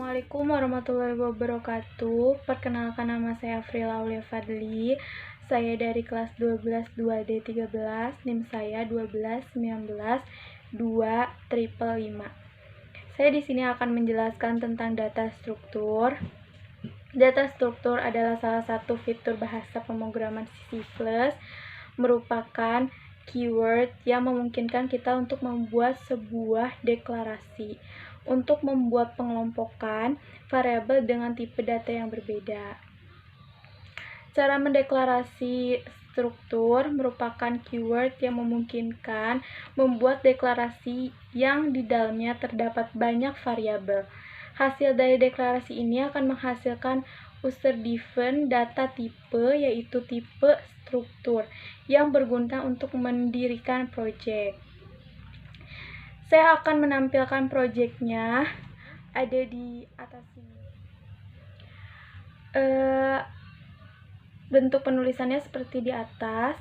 Assalamualaikum warahmatullahi wabarakatuh. Perkenalkan, nama saya Afrila Aulia Fadli. Saya dari kelas 12 2D13, NIM saya 12192555. Saya di sini akan menjelaskan tentang data struktur. Data struktur adalah salah satu fitur bahasa pemrograman C++, merupakan keyword yang memungkinkan kita untuk membuat sebuah deklarasi untuk membuat pengelompokan variabel dengan tipe data yang berbeda. Cara mendeklarasi struktur merupakan keyword yang memungkinkan membuat deklarasi yang di dalamnya terdapat banyak variabel. Hasil dari deklarasi ini akan menghasilkan user-defined data type, yaitu tipe struktur, yang berguna untuk mendirikan project. Saya akan menampilkan projectnya, ada di atas sini. Bentuk penulisannya seperti di atas.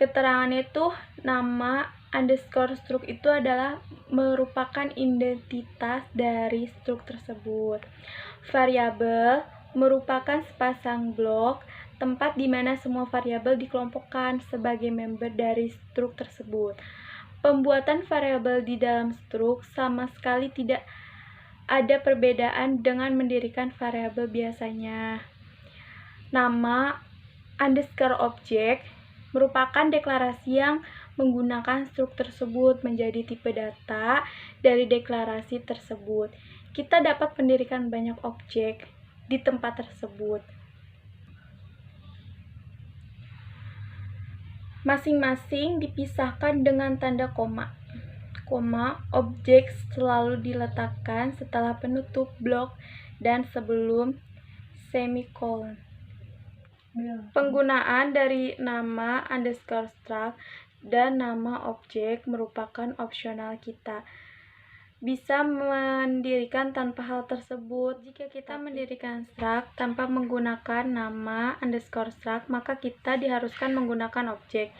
Keterangannya itu nama underscore struk itu adalah merupakan identitas dari struk tersebut. Variabel merupakan sepasang blok tempat di mana semua variabel dikelompokkan sebagai member dari struk tersebut. Pembuatan variabel di dalam struk sama sekali tidak ada perbedaan dengan mendirikan variabel biasanya. Nama underscore object merupakan deklarasi yang menggunakan struk tersebut menjadi tipe data dari deklarasi tersebut. Kita dapat mendirikan banyak objek di tempat tersebut. Masing-masing dipisahkan dengan tanda koma. Objek selalu diletakkan setelah penutup blok dan sebelum semikolon. Penggunaan dari nama underscore struct dan nama objek merupakan opsional kita. Bisa mendirikan tanpa hal tersebut. Jika kita mendirikan struct tanpa menggunakan nama underscore struct, maka kita diharuskan menggunakan objek.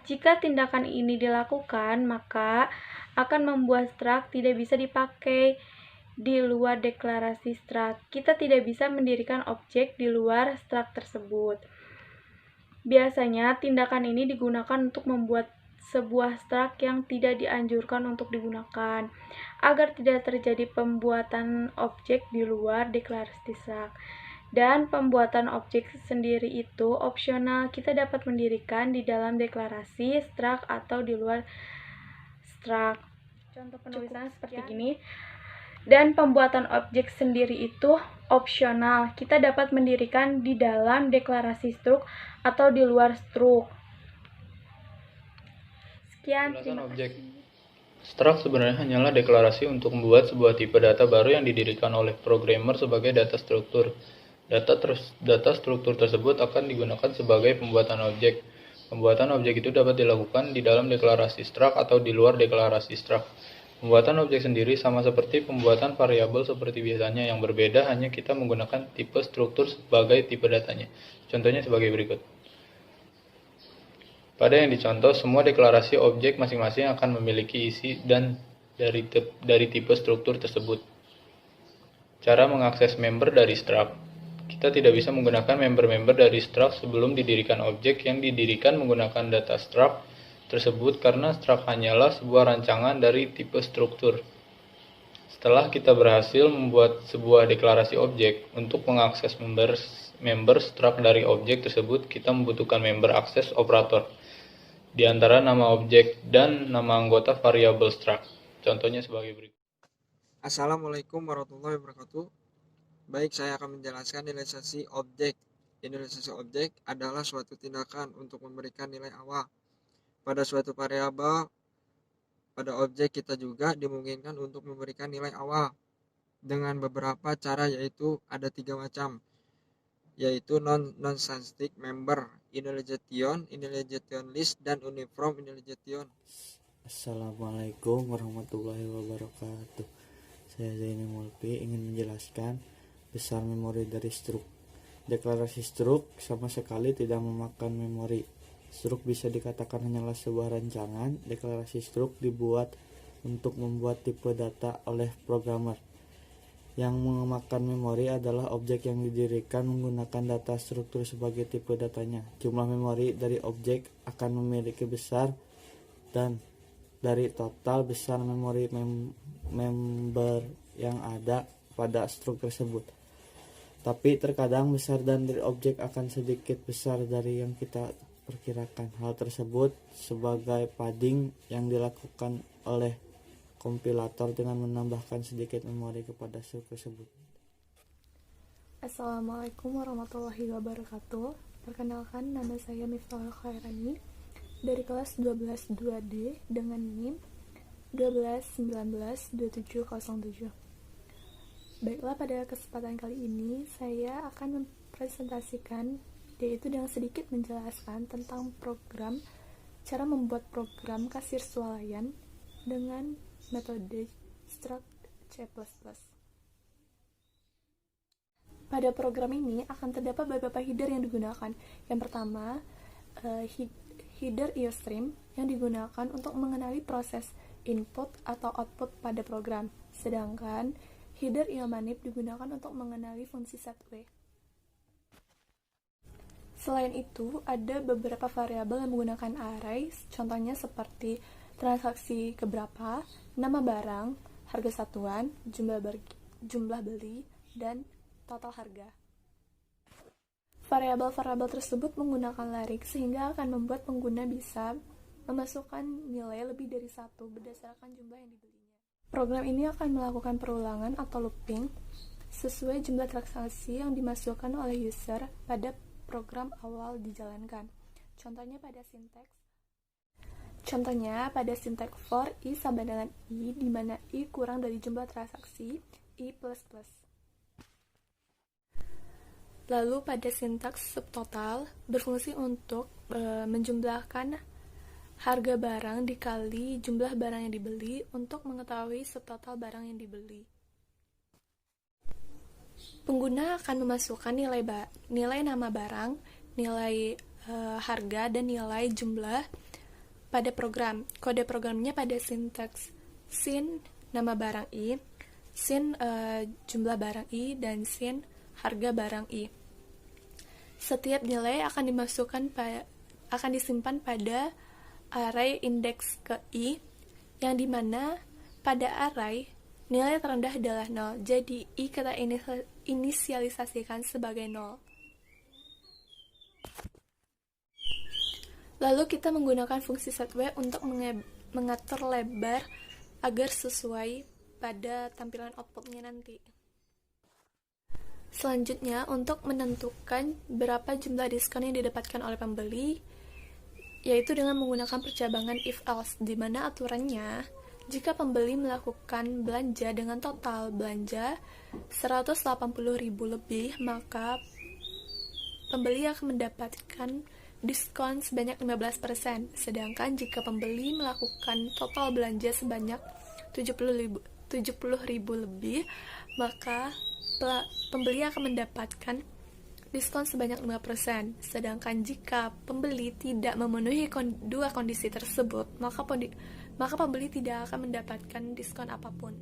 Jika tindakan ini dilakukan, maka akan membuat struct tidak bisa dipakai di luar deklarasi struct. Kita tidak bisa mendirikan objek di luar struct tersebut. Biasanya tindakan ini digunakan untuk membuat sebuah struct yang tidak dianjurkan untuk digunakan, agar tidak terjadi pembuatan objek di luar deklarasi struct. Dan pembuatan objek sendiri itu opsional, kita dapat mendirikan di dalam deklarasi struct atau di luar struct. Contoh penulisan seperti gini. Dan pembuatan objek sendiri itu opsional, kita dapat mendirikan di dalam deklarasi struct atau di luar struct. Sekian, terima Objek kasih. struct sebenarnya hanyalah deklarasi untuk membuat sebuah tipe data baru yang didirikan oleh programmer sebagai data struktur. Data struktur tersebut akan digunakan sebagai pembuatan objek. Pembuatan objek itu dapat dilakukan di dalam deklarasi struct atau di luar deklarasi struct. Pembuatan objek sendiri sama seperti pembuatan variabel seperti biasanya, yang berbeda hanya kita menggunakan tipe struktur sebagai tipe datanya. Contohnya sebagai berikut. Pada yang dicontoh, semua deklarasi objek masing-masing akan memiliki isi dan dari tipe struktur tersebut. Cara mengakses member dari struct. Kita tidak bisa menggunakan member-member dari struct sebelum didirikan objek yang didirikan menggunakan data struct tersebut, karena struct hanyalah sebuah rancangan dari tipe struktur. Setelah kita berhasil membuat sebuah deklarasi objek, untuk mengakses member struct dari objek tersebut, kita membutuhkan member access operator di antara nama objek dan nama anggota variabel struct. Contohnya sebagai berikut. Assalamualaikum warahmatullahi wabarakatuh. Baik, saya akan menjelaskan inisialisasi objek. Inisialisasi objek adalah suatu tindakan untuk memberikan nilai awal pada suatu variabel. Pada objek kita juga dimungkinkan untuk memberikan nilai awal dengan beberapa cara, yaitu ada 3 macam, yaitu non-static member, initialization list, dan uniform initialization. Assalamualaikum warahmatullahi wabarakatuh. Saya Zaini Mulpi ingin menjelaskan besar memori dari struk. Deklarasi struk sama sekali tidak memakan memori. Struk bisa dikatakan hanyalah sebuah rancangan. Deklarasi struk dibuat untuk membuat tipe data oleh programmer. Yang memakan memori adalah objek yang didirikan menggunakan data struktur sebagai tipe datanya. Jumlah memori dari objek akan memiliki besar dan dari total besar memori member yang ada pada struktur tersebut. Tapi terkadang besar dan dari objek akan sedikit besar dari yang kita perkirakan. Hal tersebut sebagai padding yang dilakukan oleh kompilator dengan menambahkan sedikit memori kepada struktur tersebut. Assalamualaikum warahmatullahi wabarakatuh. Perkenalkan, nama saya Miftahul Khairani dari kelas 12 2D dengan NIM 12192707. Baiklah, pada kesempatan kali ini saya akan mempresentasikan, yaitu dengan sedikit menjelaskan tentang cara membuat program kasir swalayan dengan metode struct C++. Pada program ini akan terdapat beberapa header yang digunakan. Yang pertama, header IOStream yang digunakan untuk mengenali proses input atau output pada program. Sedangkan header IOManip digunakan untuk mengenali fungsi setWay. Selain itu, ada beberapa variabel yang menggunakan array, contohnya seperti transaksi keberapa, nama barang, harga satuan, jumlah beli, dan total harga. Variabel-variabel tersebut menggunakan larik sehingga akan membuat pengguna bisa memasukkan nilai lebih dari satu berdasarkan jumlah yang dibelinya. Program ini akan melakukan perulangan atau looping sesuai jumlah transaksi yang dimasukkan oleh user pada program awal dijalankan. Contohnya pada sinteks for I sama dengan I, di mana I kurang dari jumlah transaksi I++. Lalu pada sintaks subtotal berfungsi untuk menjumlahkan harga barang dikali jumlah barang yang dibeli untuk mengetahui subtotal barang yang dibeli. Pengguna akan memasukkan nilai nama barang, nilai harga, dan nilai jumlah pada program. Kode programnya pada sintaks sin nama barang I, sin jumlah barang I, dan sin harga barang I. Setiap nilai akan disimpan pada array indeks ke I, yang dimana pada array nilai terendah adalah 0, jadi I kita inisialisasikan sebagai 0. Lalu kita menggunakan fungsi setWay untuk mengatur lebar agar sesuai pada tampilan outputnya nanti. Selanjutnya, untuk menentukan berapa jumlah diskon yang didapatkan oleh pembeli, yaitu dengan menggunakan percabangan if-else, di mana aturannya, jika pembeli melakukan belanja dengan total belanja 180.000 lebih, maka pembeli akan mendapatkan diskon sebanyak 15%. Sedangkan jika pembeli melakukan total belanja sebanyak 70.000 lebih, maka pembeli akan mendapatkan diskon sebanyak 5%. Sedangkan jika pembeli tidak memenuhi dua kondisi tersebut, maka pembeli tidak akan mendapatkan diskon apapun.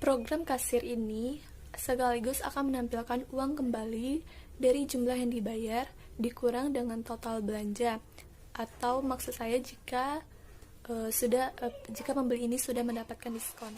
Program kasir ini sekaligus akan menampilkan uang kembali dari jumlah yang dibayar dikurang dengan total belanja, atau maksud saya jika pembeli ini sudah mendapatkan diskon.